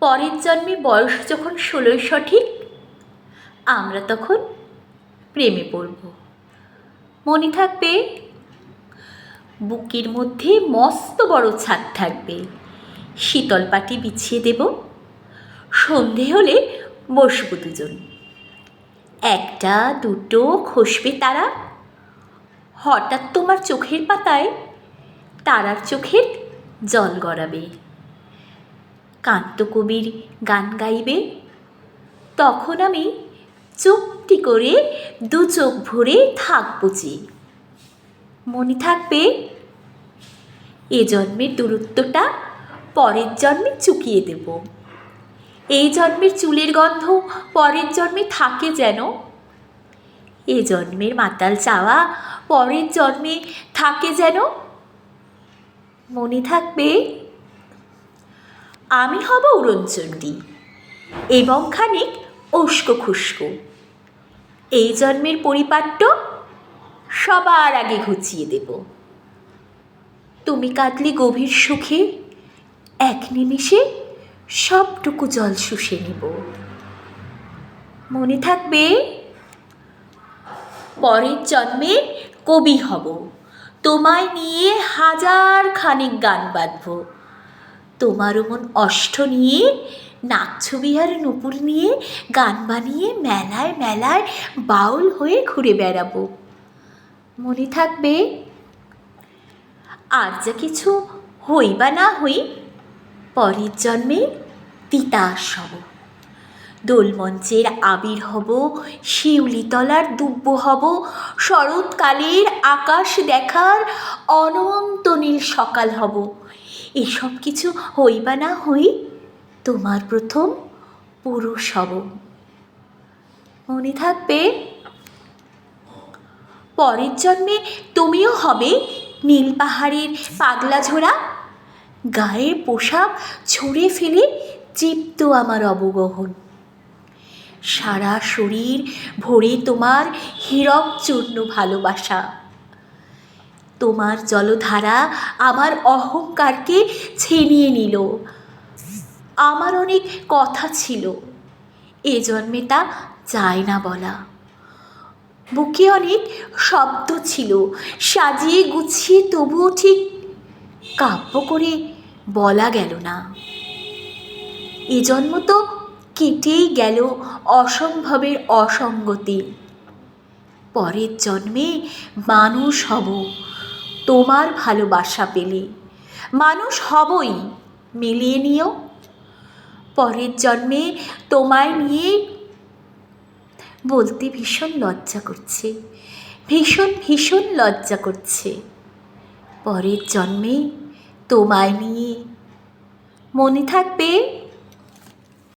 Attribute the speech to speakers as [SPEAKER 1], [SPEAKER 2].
[SPEAKER 1] পরের জন্মে বয়স যখন 16 সঠিক, আমরা তখন প্রেমে পড়ব। মনে থাকবে, বুকের মধ্যে মস্ত বড় ছাদ থাকবে, শীতল পাটি বিছিয়ে দেব, সন্ধে হলে বসবো দুজন। একটা দুটো খসবে তারা, হঠাৎ তোমার চোখের পাতায় তারার চোখের জল গড়াবে। কান্তকবির গান গাইবে, তখন আমি চুপটি করে দু চোখ ভরে থাকবো যে। মনে থাকবে, এ জন্মের দূরত্বটা পরের জন্মে চুকিয়ে দেব। এই জন্মের চুলের গন্ধ পরের জন্মে থাকে যেন, এ জন্মের মাতাল চাওয়া পরের জন্মে থাকে যেন। মনে থাকবে, আমি হব উড়নচণ্ডী এবং খানিক উস্কো খুস্কো। এই জন্মের পরিপাট্য সবার আগে ঘুচিয়ে দেব। তুমি কাঁদলে গভীর সুখে, এক নিমিষে সবটুকু জল শুষে নেব। মনে থাকবে, পরের জন্মে কবি হব, তোমায় নিয়ে হাজার খানিক গান বাঁধব। তোমারও মন অষ্ট নিয়ে, নাকছবি আর নুপুর নিয়ে গান বানিয়ে মেলায় মেলায় বাউল হয়ে ঘুরে বেড়াবো। মনে থাকবে, আর যা কিছু হই বা না হই, পরের জন্মে তিতাস হব। দোলমঞ্চের আবির হব, শিউলিতলার দুব্য হব, শরৎকালের আকাশ দেখার অনন্ত নীল সকাল হব। এসব কিছু হই বা না হই, তোমার প্রথম পুরুষ হব। মনে থাকবে, পরের জন্মে তুমিও হবে নীল পাহাড়ের পাগলা ঝোড়া, গায়ের পোশাক ছুঁড়ে ফেলে চিপ্ত আমার অবগহন। সারা শরীর ভরে তোমার হীরক চূর্ণ ভালোবাসা। তোমার জলধারা আমার অহংকারকে ছিনিয়ে নিল। আমার অনেক কথা ছিল, এ জন্মে তা যায় না বলা। বুকে অনেক শব্দ ছিল, সাজিয়ে গুছিয়ে তবুও ঠিক কাব্য করে বলা গেল না। এ জন্ম তো কেটেই গেল অসম্ভবের অসঙ্গতে। পরের জন্মে মানুষ হব তোমার ভালোবাসা পেলে। মানুষ হবই, মিলিয়ে নিও। পরের জন্মে তোমায় নিয়ে বলতে ভীষণ লজ্জা করছে, ভীষণ ভীষণ লজ্জা করছে। পরের জন্মে তোমায় নিয়ে। মনে থাকবে,